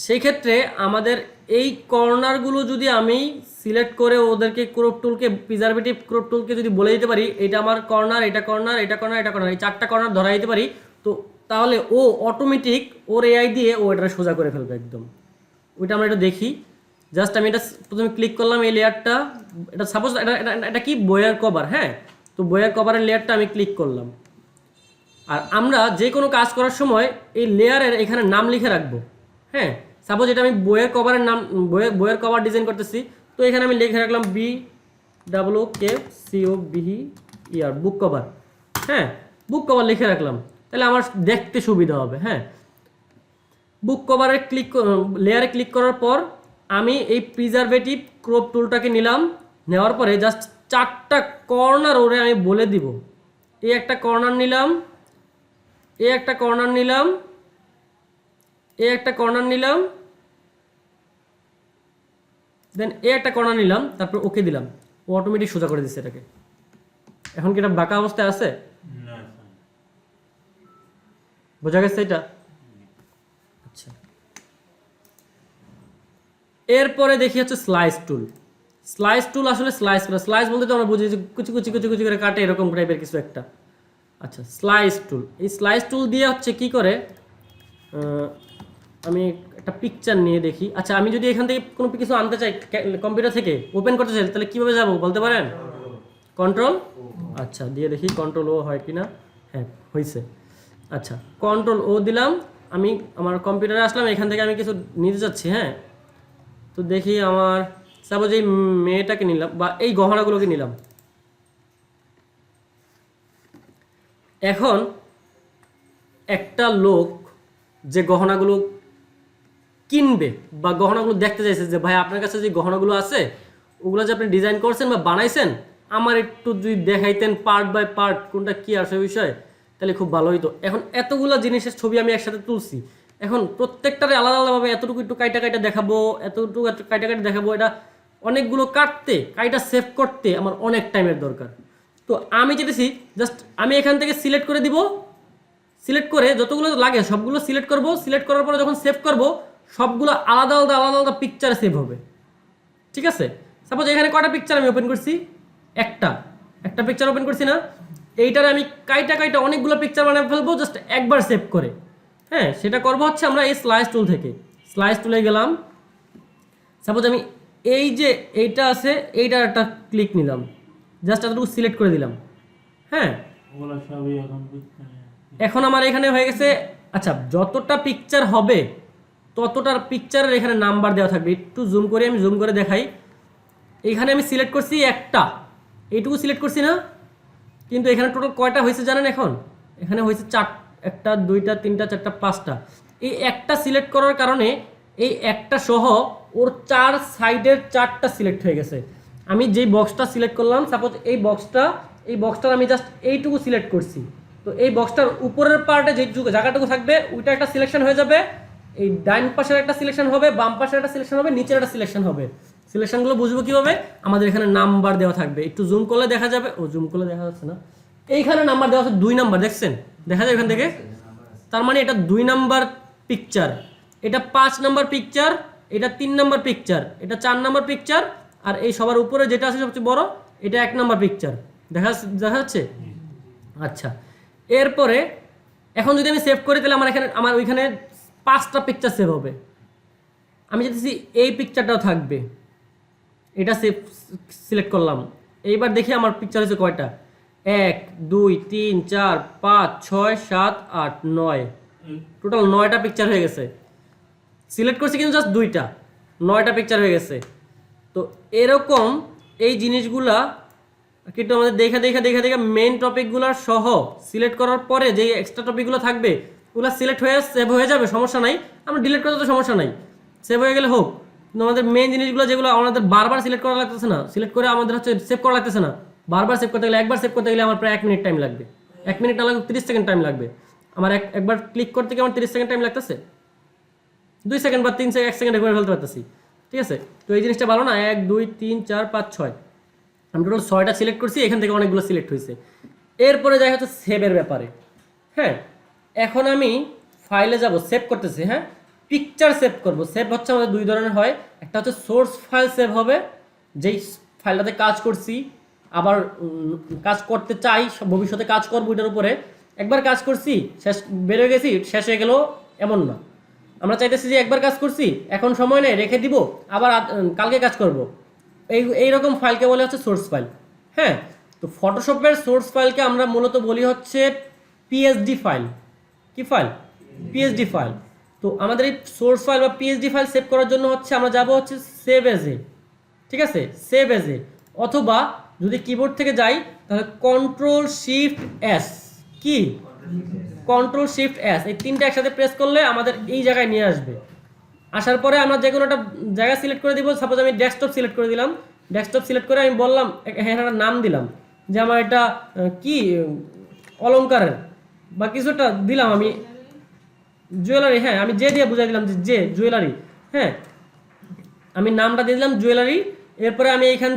সেই ক্ষেত্রে আমাদের এই কর্নারগুলো যদি আমি সিলেক্ট করে ওদেরকে ক্রপ টুলকে, প্রিজারভেটিভ ক্রপ টুলকে যদি বলে দিতে পারি এটা আমার কর্নার, এটা কর্নার, এটা কর্নার, এটা কর্নার, এই 4টা কর্নার ধরা দিতে পারি, তো তাহলে ও অটোমেটিক ওর এআই দিয়ে ও এটা সোজা করে ফেলবে একদম। ওইটা আমরা এটা দেখি। জাস্ট আমি এটা প্রথমে ক্লিক করলাম, এই লেয়ারটা, এটা সাপোজ এটা কি বইয়ের কভার। হ্যাঁ, তো বইয়ের কভারের লেয়ারটা আমি ক্লিক করলাম। আর আমরা যে কোনো কাজ করার সময় এই লেয়ারের এখানে নাম লিখে রাখবো। হ্যাঁ, সাপোজ এটা আমি বইয়ের কভারের নাম, বইয়ের কভার ডিজাইন করতেছি, তো এখানে আমি লিখে রাখলাম BWKCOVER, বুক কভার। হ্যাঁ, বুক কভার লিখে রাখলাম, তাহলে আমার দেখতে সুবিধা হবে। হ্যাঁ, বুক কভারে লেয়ারে ক্লিক করার পর আমি এই প্রিজারভেটিভ ক্রপ টুলটাকে নিলাম। নেওয়ার পরে জাস্ট 4টা কর্নার ওরে আমি বলে দিব। এই একটা কর্নার নিলাম, এই একটা কর্নার নিলাম, এই একটা কর্নার নিলাম, দেন এই একটা কর্নার নিলাম, তারপর ওকে দিলাম। ও অটোমেটিক সোজা করে দিচ্ছে এটাকে। এখন কি এটা বাঁকা অবস্থায় আছে? বোঝা গেছে এটা? আচ্ছা, এরপরে দেখি হচ্ছে স্লাইস টুল। স্লাইস টুল আসলে স্লাইস করা, স্লাইস বলতে তো আমরা বুঝি যে কুচি কুচি কুচি কুচি করে কাটে, এরকম টাইপের কিছু একটা। আচ্ছা, স্লাইস টুল, এই স্লাইস টুল দিয়ে হচ্ছে কি করে, আমি একটা পিকচার নিয়ে দেখি। আচ্ছা, আমি যদি এখান থেকে কোনো কিছু আনতে চাই, কম্পিউটার থেকে ওপেন করতে চাই, তাহলে কীভাবে যাবো বলতে পারেন? কন্ট্রোল, আচ্ছা দিয়ে দেখি কন্ট্রোল ও হয় কি না। হ্যাঁ, হয়েছে। আচ্ছা, কন্ট্রোল ও দিলাম, আমি আমার কম্পিউটারে আসলাম, এখান থেকে আমি কিছু নিতে যাচ্ছি। হ্যাঁ, তো দেখি আমার সাপোজ এই মেয়েটাকে নিলাম, বা এই গহনাগুলোকে নিলাম। এখন একটা লোক যে গহনাগুলো কিনবে, বা গহনাগুলো দেখতে চাইছে, যে ভাই আপনার কাছে যে গহনাগুলো আছে ওগুলো যে আপনি ডিজাইন করছেন বা বানাইছেন, আমার একটু যদি দেখাইতেন পার্ট বাই পার্ট কোনটা কী আসে বিষয়, তাহলে খুব ভালো হইতো। এখন এতগুলো জিনিসের ছবি আমি একসাথে তুলছি, এখন প্রত্যেকটারে আলাদা আলাদাভাবে এতটুকু একটু কাইটা কাইটা দেখাবো, এতটুকু কাইটা কাইটা দেখাবো, এটা অনেকগুলো কাইটা সেভ করতে আমার অনেক টাইমের দরকার। তো আমি যেতেছি, জাস্ট আমি এখান থেকে সিলেক্ট করে দিব, সিলেক্ট করে যতগুলো লাগে সবগুলো সিলেক্ট করব। সিলেক্ট করার পরে যখন সেভ করব, সবগুলো আলাদা আলাদা আলাদা আলাদা পিকচারে সেভ হবে। ঠিক আছে, সাপোজ এখানে কয়টা পিকচার আমি ওপেন করছি, একটা পিকচার ওপেন করছি না, এইটারে আমি কাইটা কাইটা অনেকগুলো পিকচার বানিয়ে ফেলবো জাস্ট একবার সেভ করে। হ্যাঁ, সেটা করবো হচ্ছে আমরা এই স্লাইস টুল থেকে। স্লাইস টুলে গেলাম, সাপোজ আমি এই যে এইটা আছে এইটার একটা ক্লিক নিলাম, জাস্ট এতটুকু সিলেক্ট করে দিলাম। হ্যাঁ, এখন আমার এখানে হয়ে গেছে। আচ্ছা, যতটা পিকচার হবে ততটার পিকচারের এখানে নাম্বার দেওয়া থাকবে। একটু জুম করে আমি জুম করে দেখাই। এইখানে আমি সিলেক্ট করছি একটা, এইটুকু সিলেক্ট করছি না, কিন্তু এখানে টোটাল কয়টা হয়েছে জানেন? এখন এখানে হয়েছে 4, 1, 2, 3, 4, 5টা। এই একটা সিলেক্ট করার কারণে এই একটা সহ ওর 4 সাইডের 4টা সিলেক্ট হয়ে গেছে। আমি যেই বক্সটা সিলেক্ট করলাম, সাপোজ এই বক্সটার আমি জাস্ট এইটুকু সিলেক্ট করছি, তো এই বক্সটার উপরের পার্টে যে জায়গাটুকু থাকবে ওইটা একটা সিলেকশন হয়ে যাবে। এই ডাইন পাশের একটা সিলেকশন হবে, বাম পাশের একটা সিলেকশন হবে, নিচের একটা সিলেকশন হবে। সিলেকশনগুলো বুঝবো কিভাবে? আমাদের এখানে নাম্বার দেওয়া থাকবে, একটু জুম করলে দেখা যাবে। ও জুম করলে দেখা যাচ্ছে না, এইখানে নাম্বার দেওয়া আছে 2 নাম্বার, দেখছেন? দেখা যায় এখান থেকে। তার মানে এটা 2 নাম্বার পিকচার, এটা 5 নাম্বার পিকচার, এটা 3 নাম্বার পিকচার, এটা 4 নাম্বার পিকচার, আর এই সবার উপরে যেটা আছে সবচেয়ে বড় এটা 1 নাম্বার পিকচার। দেখা যাচ্ছে? আচ্ছা, এরপরে এখন যদি আমি সেভ করি তাহলে আমার ওইখানে 5টা পিকচার সেভ হবে। আমি যদি এই পিকচারটাও থাকবে, এটা সিলেক্ট করলাম। এইবার দেখি আমার পিকচার হচ্ছে কয়টা, 1 2 3 4 5 6 7 8 9, টোটাল 9টা পিকচার হয়ে গেছে। সিলেক্ট করছি কিন্তু জাস্ট 2টা, 9টা পিকচার হয়ে গেছে। তো এরকম এই জিনিসগুলা কিন্তু আমাদের দেখা মেইন টপিকগুলো সহ সিলেক্ট করার পরে যে এক্সট্রা টপিকগুলো থাকবে ওগুলো সিলেক্ট হয়ে সেভ হয়ে যাবে, সমস্যা নাই। আমরা ডিলিট করতে তো সমস্যা নাই, সেভ হয়ে গেলে হোক। কিন্তু আমাদের মেইন জিনিসগুলো যেগুলো আমাদের বারবার সিলেক্ট করা লাগতেছে না, সিলেক্ট করে আমাদের হচ্ছে সেভ করা লাগতেছে না, বারবার সেভ করতে গেলে, একবার সেভ করতে গেলে আমার প্রায় 1 মিনিট টাইম লাগবে। 1 মিনিট না লাগবে, 30 সেকেন্ড টাইম লাগবে। আমার একবার ক্লিক করতে গিয়ে আমার 30 সেকেন্ড টাইম লাগতেছে, 2 সেকেন্ড বা 3 সেকেন্ড 1 সেকেন্ডে করে ফেলতে পারতেছি। ঠিক আছে, তো এই জিনিসটা ভালো না। 1 2 3 4 5 6, আমি টোটাল 6টা সিলেক্ট করছি, এখান থেকে অনেকগুলো সিলেক্ট হয়েছে। এরপরে যাই হচ্ছে সেভের ব্যাপারে। হ্যাঁ, এখন আমি ফাইলে যাব, সেভ করতেছি। হ্যাঁ, পিকচার সেভ করব। সেভ হচ্ছে আমাদের 2 ধরনের হয়, একটা হচ্ছে সোর্স ফাইল সেভ হবে, যেই ফাইলটাতে কাজ করছি, আবার কাজ করতে চাই, ভবিষ্যতে কাজ করবো এটার উপরে। একবার কাজ করছি, শেষ বেরোয় গেছি, শেষ হয়ে গেল, এমন না। আমরা চাইতেছি যে একবার কাজ করছি, এখন সময় নেই, রেখে দিব, আবার কালকে কাজ করব। এইরকম ফাইলকে বলে হচ্ছে সোর্স ফাইল। হ্যাঁ, তো ফটোশপের সোর্স ফাইলকে আমরা মূলত বলি হচ্ছে পিএসডি ফাইল। কি ফাইল? PSD file. তো আমাদের এই সোর্স ফাইল বা পিএসডি ফাইল সেভ করার জন্য হচ্ছে আমরা যাব হচ্ছে সেভ এজ এ। ঠিক আছে, সেভ এজ এ, অথবা যদি কিবোর্ড থেকে যাই তাহলে কন্ট্রোল শিফট এস। কি? কন্ট্রোল শিফট এস, এই 3টা একসাথে প্রেস করলে আমাদের এই জায়গায় নিয়ে আসবে। আসার পরে আমরা যে কোনো একটা জায়গা সিলেক্ট করে দিব। সাপোজ আমি ডেস্কটপ সিলেক্ট করে দিলাম। ডেস্কটপ সিলেক্ট করে আমি বললাম, হ্যাঁ, একটা নাম দিলাম যে আমার এটা কি অলংকারের বা কিছু একটা দিলাম আমি, জুয়েলারি। হ্যাঁ, আমি যে দিয়ে বুঝাই দিলাম যে জুয়েলারি। হ্যাঁ, আমি নামটা দিয়ে দিলাম জুয়েলারি। এরপরে আমি এইখান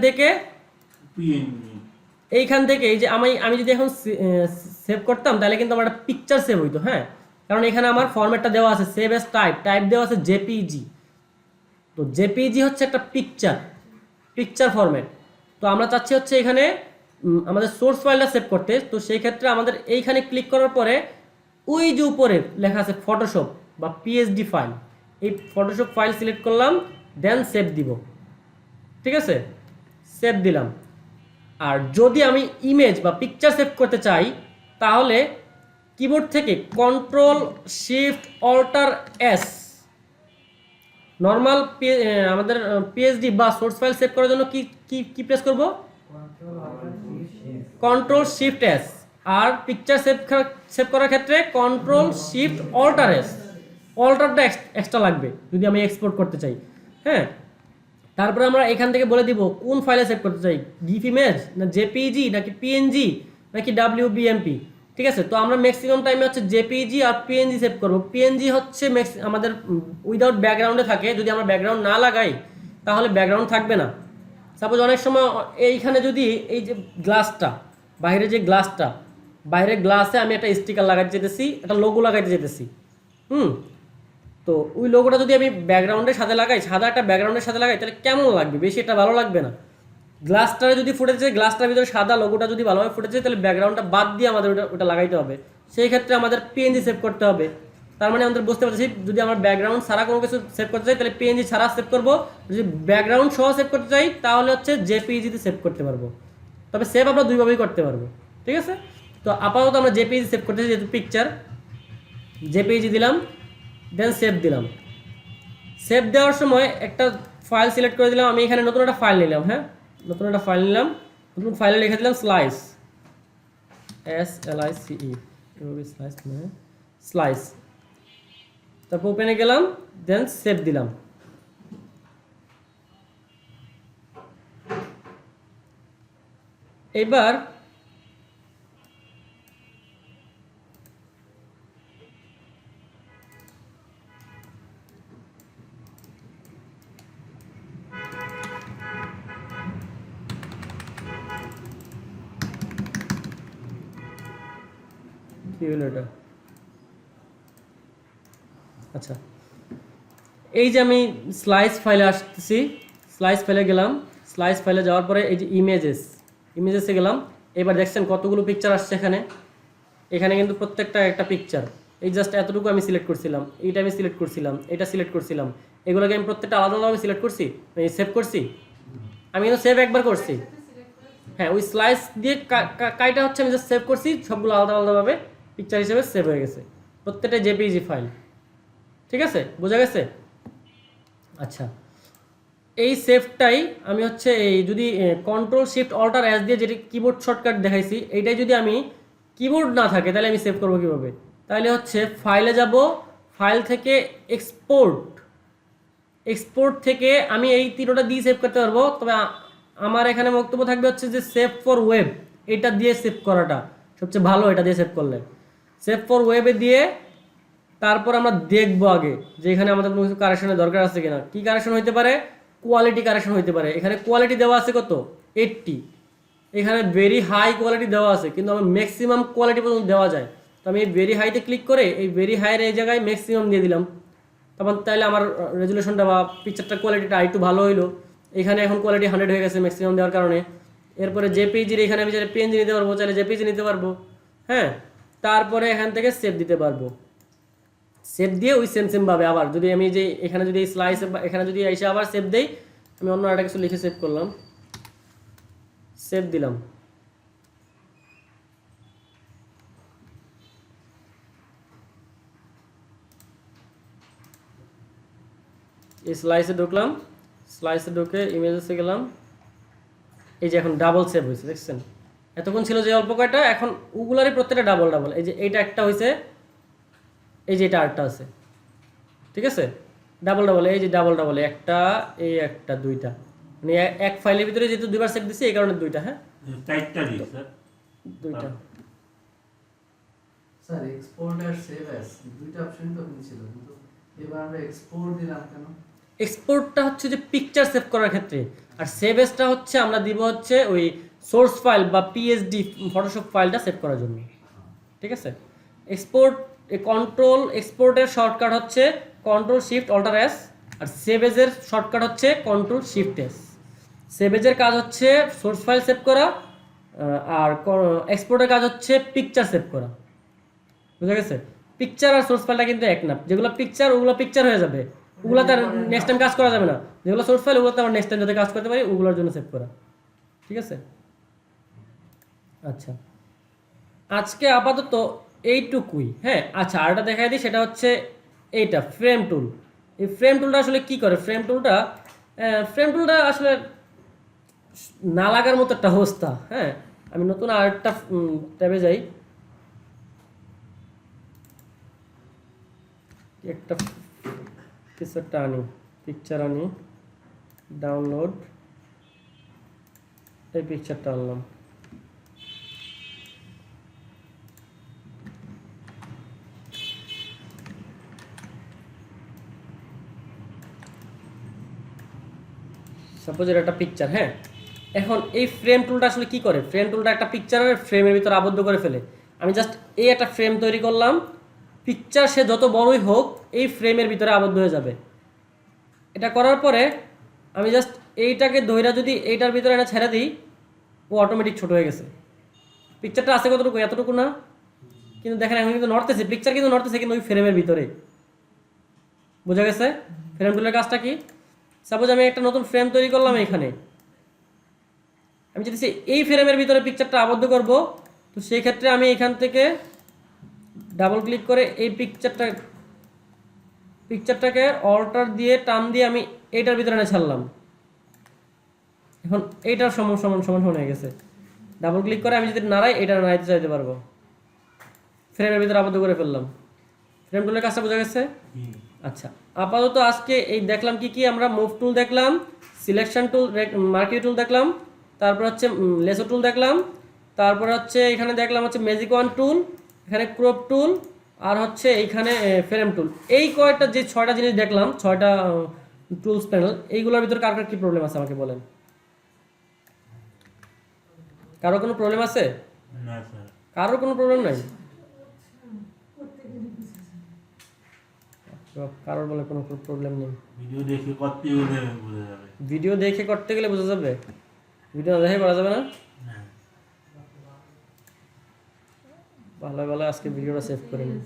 থেকে এই যে আমি যদি এখন সেভ করতাম তাহলে কিন্তু আমার একটা পিকচার সেভ হইতো। হ্যাঁ, কারণ এখানে আমার ফরম্যাটটা দেওয়া আছে সেভ এস টাইপ দেওয়া আছে জেপিজি। তো জেপিজি হচ্ছে একটা পিকচার ফরম্যাট। তো আমরা চাচ্ছি হচ্ছে এখানে আমাদের সোর্স ফাইলটা সেভ করতে। তো সেই ক্ষেত্রে আমাদের এইখানে ক্লিক করার পরে ওই যে উপরে লেখা আছে ফটোশপ বা পিএসডি ফাইল, এই ফটোশপ ফাইল সিলেক্ট করলাম, দেন সেভ দিব। ঠিক আছে, সেভ দিলাম। আর যদি আমি ইমেজ বা পিকচার সেভ করতে চাই তাহলে কিবোর্ড থেকে control shift alt S, normal আমাদের পিএসডি বা সোর্স ফাইল সেভ করার জন্য কি কি কি প্রেস করব? Control shift S. আর পিকচার সেভ করার ক্ষেত্রে কন্ট্রোল শিফট অল্টার এস। অল্টারটা এক্সট্রা লাগবে যদি আমি এক্সপোর্ট করতে চাই। হ্যাঁ, তারপরে আমরা এখান থেকে বলে দিব কোন ফাইলে সেভ করতে চাই, গিফ ইমেজ না জেপিজি নাকি পিএনজি নাকি ডাব্লিউবিএমপি। ঠিক আছে, তো আমরা ম্যাক্সিমাম টাইমে হচ্ছে জেপিজি আর পিএনজি সেভ করব। পিএনজি হচ্ছে আমাদের উইদাউট ব্যাকগ্রাউন্ডে থাকে, যদি আমরা ব্যাকগ্রাউন্ড না লাগাই তাহলে ব্যাকগ্রাউন্ড থাকবে না। সাপোজ অনেক সময় এইখানে যদি এই যে গ্লাসটা, বাইরে যে গ্লাসটা, বাইরের গ্লাসে আমি একটা স্টিকার লাগাইতে যেতেছি, একটা লোগো লাগাইতে যেতেছি। তো ওই লোগোটা যদি আমি ব্যাকগ্রাউন্ডের সাথে লাগাই, সাদা একটা ব্যাকগ্রাউন্ডের সাথে লাগাই, তাহলে কেমন লাগবে? বেশি এটা ভালো লাগবে না। গ্লাসটারে যদি ফুটেছে, গ্লাসটার ভিতরে সাদা লোগোটা যদি ভালোভাবে ফুটেছে, তাহলে ব্যাকগ্রাউন্ডটা বাদ দিয়ে আমাদের ওটা লাগাইতে হবে। সেই ক্ষেত্রে আমাদের পিএনজি সেভ করতে হবে। তার মানে আমাদের বুঝতে পারছি যদি আমার ব্যাকগ্রাউন্ড ছাড়া কোনো কিছু সেভ করতে চাই তাহলে পিএনজি ছাড়া সেভ করবো। যদি ব্যাকগ্রাউন্ড সহ সেভ করতে চাই তাহলে হচ্ছে জেপিইজিতে সেভ করতে পারবো। তবে সেভ আমরা দুইভাবেই করতে পারবো। ঠিক আছে, তো আপাতত আমরা জেপিইজি সেভ করতেছি, যেহেতু পিকচার, জেপিইজি দিলাম, দেন সেভ দিলাম। সেভ দেওয়ার সময় একটা ফাইল সিলেক্ট করে দিলাম। আমি এখানে নতুন একটা ফাইল নিলাম। হ্যাঁ, নতুন একটা ফাইল নিলাম, নতুন ফাইলে লিখে দিলাম স্লাইস, SLICE, স্লাইস। তারপর ওপেনে গেলাম, দেন সেভ দিলাম। এবার কি হলো এটা? আচ্ছা, এই যে আমি স্লাইস ফাইলে আসতেছি, স্লাইস ফাইলে গেলাম, স্লাইস ফাইলে যাওয়ার পরে এই যে ইমেজেসে গেলাম। এবার দেখছেন কতগুলো পিকচার আসছে এখানে। এখানে কিন্তু প্রত্যেকটা একটা পিকচার। এই জাস্ট এতটুকু আমি সিলেক্ট করছিলাম, এইটা আমি সিলেক্ট করছিলাম, এটা সিলেক্ট করছিলাম, এগুলোকে আমি প্রত্যেকটা আলাদা আলাদা সিলেক্ট করছি, সেভ করছি। আমি কিন্তু সেভ একবার করছি, হ্যাঁ ওই স্লাইস দিয়ে কাইটা হচ্ছে আমি জাস্ট সেভ করছি, সবগুলো আলাদা আলাদাভাবে পিকচার হিসেবে সেভ হয়ে গেছে, প্রত্যেকটা জেপিজি ফাইল। ঠিক আছে, বোঝা গেছে? আচ্ছা, এই সেভটাই আমি হচ্ছে এই যদি কন্ট্রোল শিফট অল্টার এস দিয়ে যেটি কিবোর্ড শর্টকাট দেখাইছি, এইটাই যদি আমি কিবোর্ড না থাকে তাহলে আমি সেভ করবো কীভাবে? তাহলে হচ্ছে ফাইলে যাব, ফাইল থেকে এক্সপোর্ট থেকে আমি এই তিনটা দিয়ে সেভ করতে পারবো। তবে আমার এখানে বক্তব্য থাকবে হচ্ছে যে সেভ ফর ওয়েব, এটা দিয়ে সেভ করাটা সবচেয়ে ভালো। এটা দিয়ে সেভ করলে সেভ ফর ওয়েবে দিয়ে তারপর আমরা দেখবো আগে যে এখানে আমাদের কোনো কিছু কারেকশনের দরকার আছে কিনা। কি কারেকশন হইতে পারে? কোয়ালিটি কারেকশন হইতে পারে। এখানে কোয়ালিটি দেওয়া আছে কত? 80। এখানে ভেরি হাই কোয়ালিটি দেওয়া আছে, কিন্তু আমার ম্যাক্সিমাম কোয়ালিটি পর্যন্ত দেওয়া যায়। তো আমি এই ভেরি হাইতে ক্লিক করে এই ভেরি হাইয়ের এই জায়গায় ম্যাক্সিমাম দিয়ে দিলাম, তখন তাহলে আমার রেজুলেশনটা বা পিকচারটা কোয়ালিটিটা একটু ভালো হইলো। এখানে এখন কোয়ালিটি 100 হয়ে গেছে ম্যাক্সিমাম দেওয়ার কারণে। এরপরে জেপিজির এখানে আমি চাইলে পিএনজি নিতে পারবো, চাইলে জেপিজি নিতে পারবো। হ্যাঁ, তারপরে এখান থেকে সেভ দিতে পারবো। সেভ দিয়ে ওই সেম ভাবে আবার যদি আমি যে এখানে যদি স্লাইস এখানে যদি এসে আবার সেভ দেই, আমি অন্য একটা কিছু লিখে সেভ করলাম, সেভ দিলাম। এই স্লাইসে ঢুকলাম, স্লাইসে ঢুকে ইমেজেসে গেলাম। এই যে এখন ডাবল সেভ হয়েছে, দেখছেন? এতক্ষণ ছিল যে অল্প কয়টা, এখন ওগুলারই প্রত্যেকটা ডাবল ডাবল। এই যে এইটা একটা হয়েছে, এই যে এটা আরেকটা আছে। ঠিক আছে, ডাবল ডাবল, এই যে ডাবল ডাবল, একটা এই একটা দুইটা, মানে এক ফাইলের ভিতরে যেহেতু দুইবার সেভ দিছি এই কারণে দুইটা। হ্যাঁ, চারটা দিই স্যার, দুইটা। স্যার এক্সপোর্ট আর সেভ অ্যাজ দুইটা অপশন তো ওখানে ছিল, কিন্তু এবার আমরা এক্সপোর্ট দিলাম কেন? এক্সপোর্টটা হচ্ছে যে পিকচার সেভ করার ক্ষেত্রে, আর সেভ এসটা হচ্ছে আমরা দিব হচ্ছে ওই সোর্স ফাইল বা পিএসডি ফটোশপ ফাইলটা সেভ করার জন্য। ঠিক আছে, এক্সপোর্ট কন্ট্রোল এক্সপোর্টের শর্টকাট হচ্ছে কন্ট্রোল শিফট অল্টার এস, আর সেভেজের শর্টকাট হচ্ছে কন্ট্রোল শিফট এস। সেভেজের কাজ হচ্ছে সোর্স ফাইল সেভ করা, আর এক্সপোর্টের কাজ হচ্ছে পিকচার সেভ করা। বুঝা গেছে? পিকচার আর সোর্স ফাইলটা কিন্তু এক না। যেগুলো পিকচার ওগুলো পিকচার হয়ে যাবে, ওগুলো তার নেক্সট টাইম কাজ করা যাবে না। যেগুলো সোর্স ফাইল ওগুলো তো আমার নেক্সট টাইম যাতে কাজ করতে পারি ওগুলোর জন্য সেভ করা। ঠিক আছে, আচ্ছা আজকে আপাতত এইটুকুই। হ্যাঁ, আচ্ছা আরেকটা দেখাই দিই, সেটা হচ্ছে এইটা ফ্রেম টুল। এই ফ্রেম টুলটা আসলে কি করে? ফ্রেম টুলটা আসলে না লাগার মতো একটা অবস্থা। হ্যাঁ, আমি নতুন আরেকটা ট্যাবে যাই, একটা কিছু একটা আনি, পিকচার আনি, ডাউনলোড, এই পিকচারটা আনলাম। সাপোজ এটা একটা পিকচার। হ্যাঁ, এখন এই ফ্রেম টুলটা আসলে কি করে? ফ্রেম টুলটা একটা পিকচারের ফ্রেমের ভিতরে আবদ্ধ করে ফেলে। আমি জাস্ট এই একটা ফ্রেম তৈরি করলাম, পিকচার সে যত বড়ই হোক এই ফ্রেমের ভিতরে আবদ্ধ হয়ে যাবে। এটা করার পরে আমি জাস্ট এইটাকে ধইরা যদি এইটার ভিতরে এটা ছেড়ে দিই, ও অটোমেটিক ছোট হয়ে গেছে। পিকচারটা আছে কতটুকু? এতটুকু না, কিন্তু দেখেন এখন কিন্তু নড়তেছে, পিকচার কিন্তু নড়তেছে, কিন্তু ওই ফ্রেমের ভিতরে। বোঝা গেছে ফ্রেম টুলের কাজটা কি? সাপোজ আমি একটা নতুন ফ্রেম তৈরি করলাম, এখানে আমি যদি এই ফ্রেমের ভিতরে পিকচারটা আবদ্ধ করব, তো সেই ক্ষেত্রে আমি এখান থেকে ডাবল ক্লিক করে এই পিকচারটাকে অল্টার দিয়ে টান দিয়ে আমি এইটার ভিতরে এনে ছাড়লাম। এখন এইটার সমান সমান সমান হয়ে গেছে। ডাবল ক্লিক করে আমি যদি নাড়াই, এটা নাড়াইতে চাইতে পারবো। ফ্রেমের ভিতরে আবদ্ধ করে ফেললাম। ফ্রেম টুলের কাজটা বোঝা গেছে? আচ্ছা, আপাতত আজকে এই দেখলাম কি কি আমরা মুভ টুল দেখলাম, সিলেকশন টুল, মার্কিউ টুল দেখলাম, তারপর হচ্ছে লেসো টুল দেখলাম, তারপর হচ্ছে এখানে দেখলাম হচ্ছে ম্যাজিক ওয়ান টুল, এখানে ক্রপ টুল, আর হচ্ছে এইখানে ফ্রেম টুল। এই কয়েকটা যে 6টা জিনিস দেখলাম, 6টা টুলস প্যানেল, এইগুলোর ভিতরে কার কার কি প্রবলেম আছে আমাকে বলেন। কারো কোনো প্রবলেম আছে? না স্যার, কারোর কোনো প্রবলেম নাই? কারোর বলে কোনো প্রবলেম নেই। ভিডিও দেখে করতে গেলে বোঝা যাবে। ভিডিও দেখে করতে গেলে বোঝা যাবে, ভিডিও না দেখে করা যাবে না। হ্যাঁ। ভালো ভালো আজকে ভিডিওটা সেভ করে নিই।